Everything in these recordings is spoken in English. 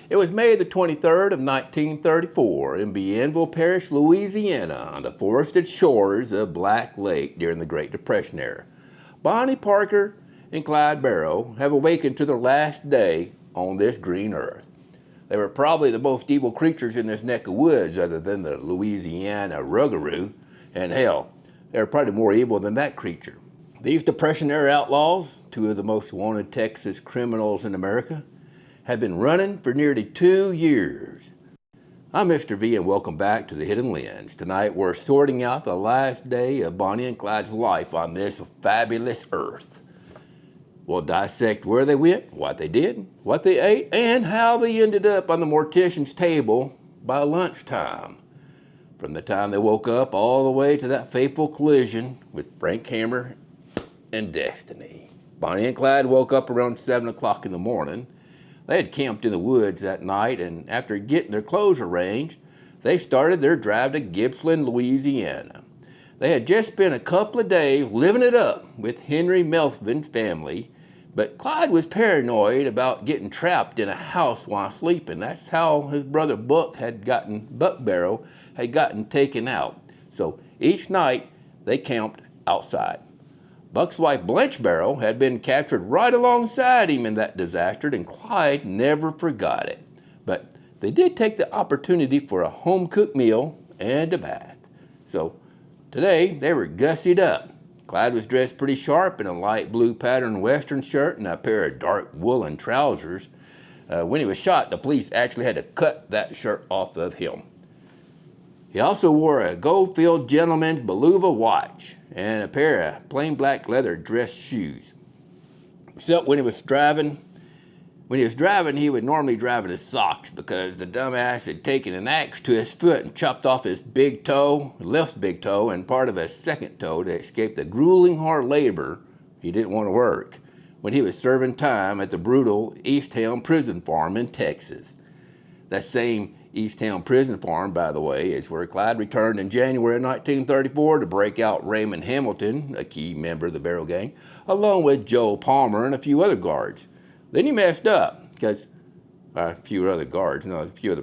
It was May the 23rd of 1934 in Bienville Parish, Louisiana, on the forested shores of Black Lake during the Great Depression era. Bonnie, Parker, and Clyde Barrow have awakened to their last day on this green earth. They were probably the most evil creatures in this neck of woods other than the Louisiana rougarou, and hell, they were probably more evil than that creature. These Depression-era outlaws, two of the most wanted Texas criminals in America, have been running for nearly 2 years. I'm Mr. V and welcome back to The Hidden Lens. Tonight we're sorting out the last day of Bonnie and Clyde's life on this fabulous earth. We'll dissect where they went, what they did, what they ate, and how they ended up on the mortician's table by lunchtime. From the time they woke up all the way to that fateful collision with Frank Hammer and Destiny. Bonnie and Clyde woke up around 7 o'clock in the morning. They had camped in the woods that night, and after getting their clothes arranged, they started their drive to Gibsland, Louisiana. They had just spent a couple of days living it up with Ivy Methvin's family, but Clyde was paranoid about getting trapped in a house while sleeping. That's how his brother Buck Barrow had gotten taken out. So each night they camped outside. Buck's wife Blanche Barrow had been captured right alongside him in that disaster, and Clyde never forgot it. But they did take the opportunity for a home-cooked meal and a bath. So today they were gussied up. Clyde was dressed pretty sharp in a light blue patterned western shirt and a pair of dark woolen trousers. When he was shot, the police actually had to cut that shirt off of him. He also wore a Goldfield Gentleman's Beluga watch and a pair of plain black leather dress shoes. Except when he was driving, he would normally drive in his socks because the dumbass had taken an axe to his foot and chopped off his big toe, left big toe, and part of his second toe to escape the grueling hard labor he didn't want to work when he was serving time at the brutal Eastham prison farm in Texas. That same Eastham prison farm, by the way, is where Clyde returned in January 1934 to break out Raymond Hamilton, a key member of the Barrow gang, along with Joe Palmer and a few other guards. Then he messed up because a few other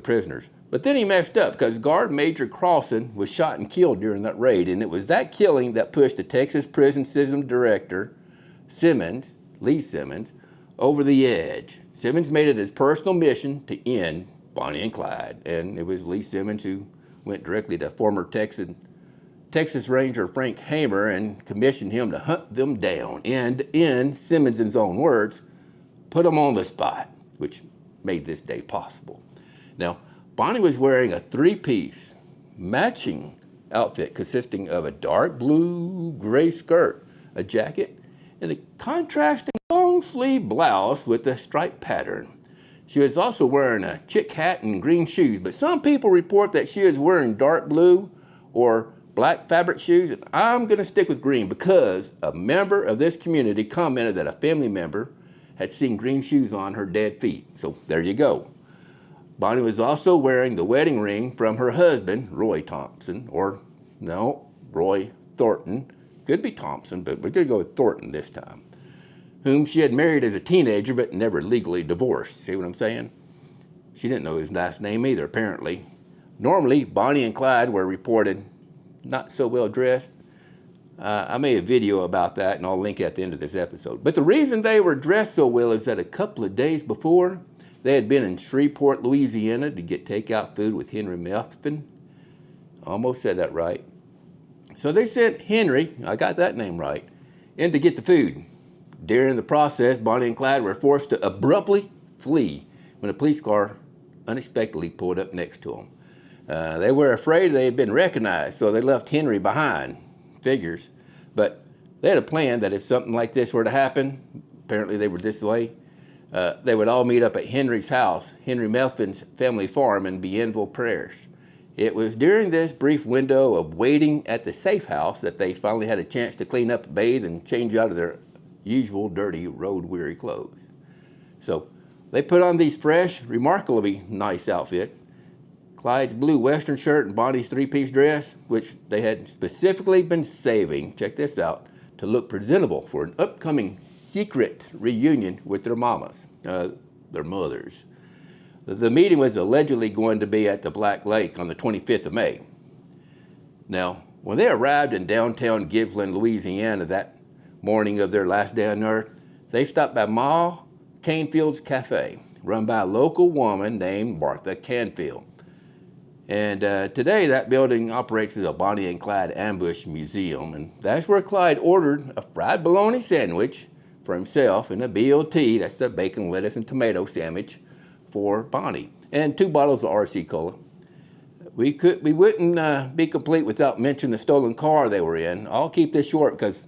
prisoners. But then he messed up because Guard Major Crossan was shot and killed during that raid, and it was that killing that pushed the Texas Prison System Director, Lee Simmons, over the edge. Simmons made it his personal mission to end Bonnie and Clyde, and it was Lee Simmons who went directly to former Texas Ranger Frank Hammer and commissioned him to hunt them down and, in Simmons' own words, put them on the spot, which made this day possible. Now, Bonnie was wearing a three-piece matching outfit consisting of a dark blue-gray skirt, a jacket, and a contrasting long-sleeve blouse with a striped pattern. She was also wearing a chick hat and green shoes, but some people report that she was wearing dark blue or black fabric shoes, and I'm going to stick with green because a member of this community commented that a family member had seen green shoes on her dead feet. So there you go. Bonnie was also wearing the wedding ring from her husband, Roy Thompson, Roy Thornton. Could be Thompson, but we're going to go with Thornton this time, whom she had married as a teenager but never legally divorced. See what I'm saying? She didn't know his last name either, apparently. Normally, Bonnie and Clyde were reported not so well dressed. I made a video about that, and I'll link it at the end of this episode. But the reason they were dressed so well is that a couple of days before, they had been in Shreveport, Louisiana to get takeout food with Ivy Methvin. Almost said that right. So they sent Henry, I got that name right, in to get the food. During the process, Bonnie and Clyde were forced to abruptly flee when a police car unexpectedly pulled up next to them. They were afraid they had been recognized, so they left Henry behind. Figures. But they had a plan that if something like this were to happen, apparently they were this way, they would all meet up at Henry's house, Ivy Methvin's family farm in Bienville Parish. It was during this brief window of waiting at the safe house that they finally had a chance to clean up, bathe, and change out of their usual dirty, road-weary clothes. So they put on these fresh, remarkably nice outfits. Clyde's blue western shirt and Bonnie's three-piece dress, which they had specifically been saving, check this out, to look presentable for an upcoming secret reunion with their mothers. The meeting was allegedly going to be at the Black Lake on the 25th of May. Now, when they arrived in downtown Gibsland, Louisiana that morning of their last day on earth, they stopped by Ma Canfield's Cafe, run by a local woman named Martha Canfield. And today that building operates as a Bonnie and Clyde ambush museum, and that's where Clyde ordered a fried bologna sandwich for himself and a BLT, that's the bacon, lettuce, and tomato sandwich, for Bonnie, and 2 bottles of RC Cola. We wouldn't be complete without mentioning the stolen car they were in. I'll keep this short because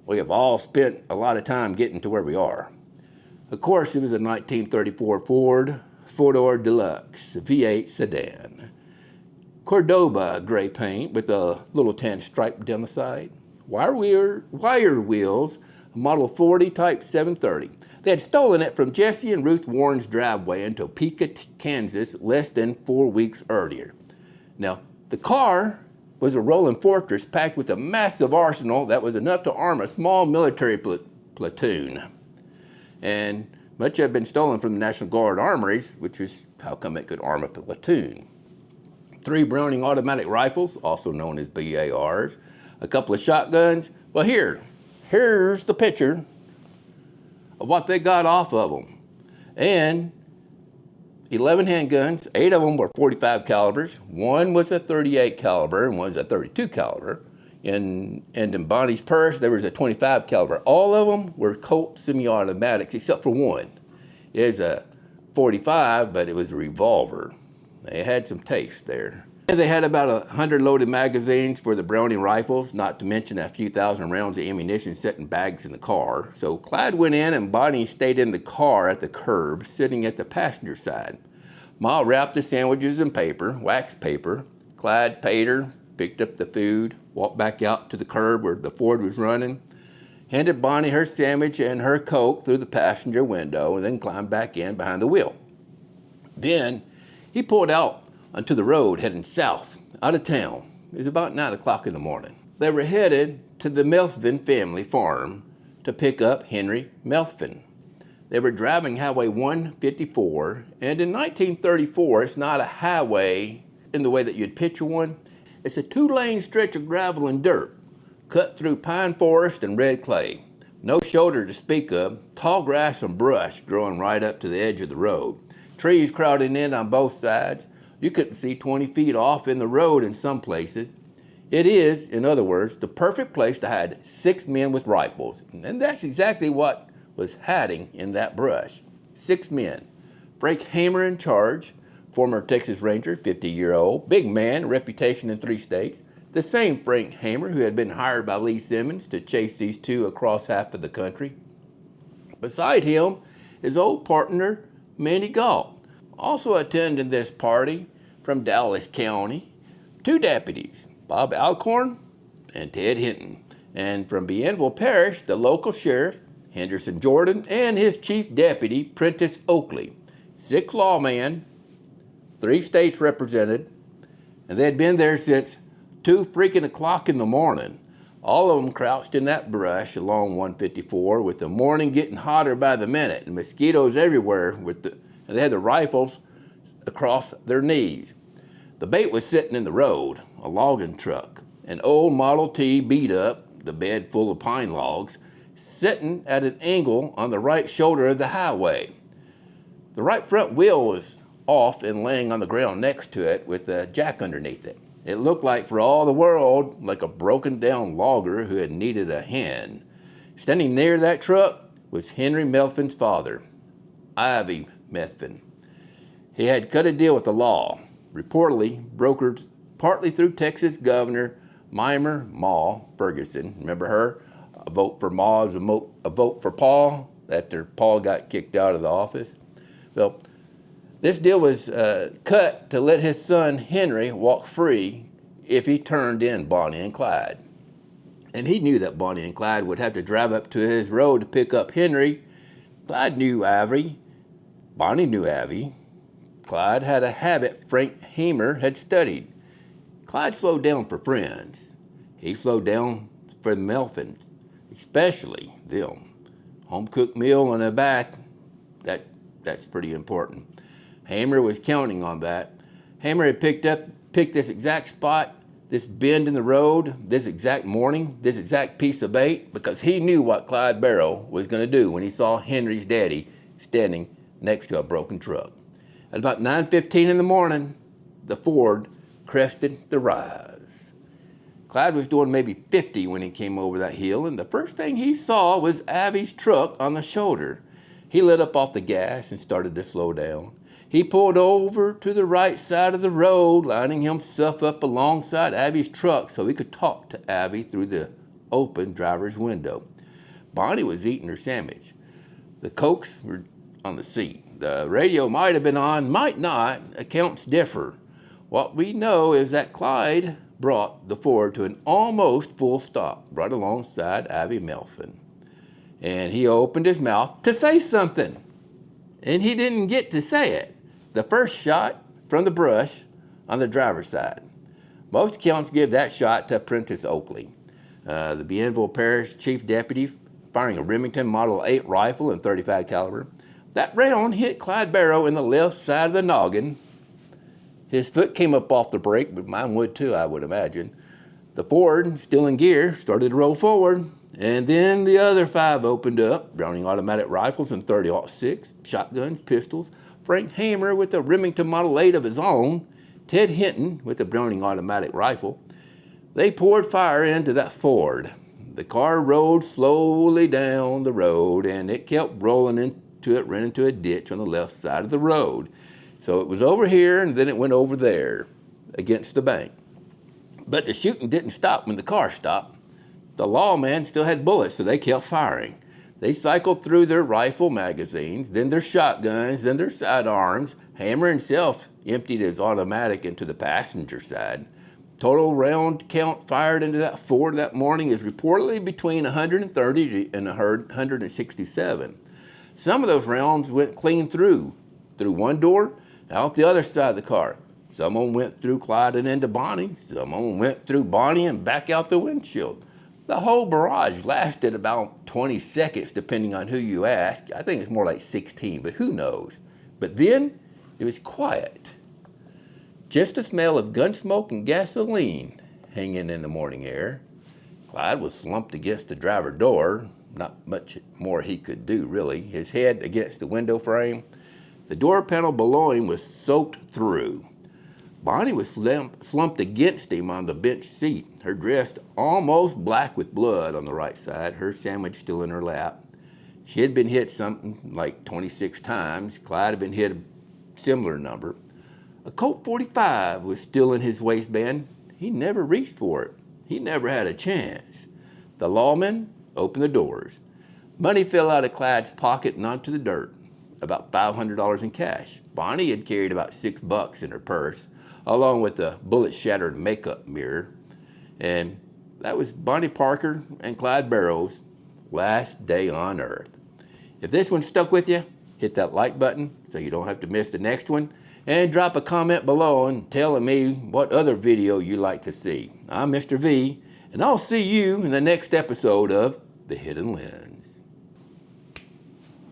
we have all spent a lot of time getting to where we are. Of course, it was a 1934 Ford Fordor Deluxe V-8 sedan. Cordoba gray paint with a little tan stripe down the side. Wire wheels, a Model 40 Type 730. They had stolen it from Jesse and Ruth Warren's driveway in Topeka, Kansas, less than 4 weeks earlier. Now, the car was a rolling fortress packed with a massive arsenal that was enough to arm a small military platoon. And much had been stolen from the National Guard armories, which is how come it could arm a platoon. 3 Browning automatic rifles, also known as BARs, a couple of shotguns. Well, here's the picture of what they got off of them. And 11 handguns, 8 of them were .45 calibers, 1 was a .38 caliber, and 1 was a .32 caliber. And in Bonnie's purse, there was a .25 caliber. All of them were Colt semi-automatics, except for 1. It was a .45, but it was a revolver. They had some taste there. And they had about 100 loaded magazines for the Browning rifles, not to mention a few thousand rounds of ammunition set in bags in the car. So Clyde went in and Bonnie stayed in the car at the curb, sitting at the passenger side. Ma wrapped the sandwiches in paper, wax paper. Clyde paid her, picked up the food, walked back out to the curb where the Ford was running, handed Bonnie her sandwich and her Coke through the passenger window, and then climbed back in behind the wheel. Then he pulled out onto the road heading south, out of town. It was about 9 o'clock in the morning. They were headed to the Methvin family farm to pick up Henry Methvin. They were driving Highway 154, and in 1934, it's not a highway in the way that you'd picture one. It's a 2-lane stretch of gravel and dirt, cut through pine forest and red clay. No shoulder to speak of, tall grass and brush growing right up to the edge of the road. Trees crowding in on both sides. You couldn't see 20 feet off in the road in some places. It is, in other words, the perfect place to hide 6 men with rifles. And that's exactly what was hiding in that brush. 6 men. Frank Hamer in charge, former Texas Ranger, 50-year-old, big man, reputation in 3 states. The same Frank Hamer who had been hired by Lee Simmons to chase these 2 across half of the country. Beside him, his old partner, Manny Galt. Also attending this party from Dallas County, 2 deputies, Bob Alcorn and Ted Hinton. And from Bienville Parish, the local sheriff, Henderson Jordan, and his chief deputy, Prentice Oakley. 6 lawmen, 3 states represented, and they had been there since 2 freaking o'clock in the morning. All of them crouched in that brush along 154, with the morning getting hotter by the minute, and mosquitoes everywhere, and they had the rifles across their knees. The bait was sitting in the road, a logging truck, an old Model T beat up, the bed full of pine logs, sitting at an angle on the right shoulder of the highway. The right front wheel was off and laying on the ground next to it with a jack underneath it. It looked like, for all the world, like a broken down logger who had needed a hand. Standing near that truck was Henry Methvin's father, Ivy Methvin. He had cut a deal with the law, reportedly brokered partly through Texas Governor Mimer Ma Ferguson. Remember her? A vote for Ma is a vote for Paul after Paul got kicked out of the office. Well, this deal was cut to let his son Henry walk free if he turned in Bonnie and Clyde. And he knew that Bonnie and Clyde would have to drive up to his road to pick up Henry. Clyde knew Ivy. Bonnie knew Ivy. Clyde had a habit Frank Hamer had studied. Clyde slowed down for friends. He slowed down for the Methvins, especially them. Home-cooked meal in the back, that's pretty important. Hammer was counting on that. Hammer had picked this exact spot, this bend in the road, this exact morning, this exact piece of bait, because he knew what Clyde Barrow was going to do when he saw Henry's daddy standing next to a broken truck. At about 9:15 in the morning, the Ford crested the rise. Clyde was doing maybe 50 when he came over that hill, and the first thing he saw was Ivy's truck on the shoulder. He let up off the gas and started to slow down. He pulled over to the right side of the road, lining himself up alongside Ivy's truck so he could talk to Ivy through the open driver's window. Bonnie was eating her sandwich. The Cokes were on the seat. The radio might have been on, might not. Accounts differ. What we know is that Clyde brought the Ford to an almost full stop right alongside Ivy Methvin. And he opened his mouth to say something. And he didn't get to say it. The first shot from the brush on the driver's side. Most accounts give that shot to Apprentice Oakley, the Bienville Parish chief deputy, firing a Remington Model 8 rifle in .35 caliber. That round hit Clyde Barrow in the left side of the noggin. His foot came up off the brake, but mine would too, I would imagine. The Ford, still in gear, started to roll forward, and then the other 5 opened up, Browning automatic rifles and .30-06, shotguns, pistols, Frank Hammer with a Remington Model 8 of his own, Ted Hinton with a Browning automatic rifle. They poured fire into that Ford. The car rolled slowly down the road, and it kept rolling into it, ran into a ditch on the left side of the road. So it was over here, and then it went over there against the bank. But the shooting didn't stop when the car stopped. The lawmen still had bullets, so they kept firing. They cycled through their rifle magazines, then their shotguns, then their sidearms. Hammer himself emptied his automatic into the passenger side. Total round count fired into that Ford that morning is reportedly between 130 and 167. Some of those rounds went clean through one door, out the other side of the car. Some of them went through Clyde and into Bonnie. Some of them went through Bonnie and back out the windshield. The whole barrage lasted about 20 seconds, depending on who you ask. I think it's more like 16, but who knows? But then it was quiet. Just the smell of gun smoke and gasoline hanging in the morning air. Clyde was slumped against the driver door. Not much more he could do, really. His head against the window frame. The door panel below him was soaked through. Bonnie was slumped against him on the bench seat, her dress almost black with blood on the right side, her sandwich still in her lap. She had been hit something like 26 times. Clyde had been hit a similar number. A Colt 45 was still in his waistband. He never reached for it. He never had a chance. The lawmen opened the doors. Money fell out of Clyde's pocket and onto the dirt, about $500 in cash. Bonnie had carried about $6 in her purse, along with a bullet-shattered makeup mirror. And that was Bonnie Parker and Clyde Barrow's last day on Earth. If this one stuck with you, hit that like button so you don't have to miss the next one, and drop a comment below and telling me what other video you'd like to see. I'm Mr. V, and I'll see you in the next episode of The Hidden Lens.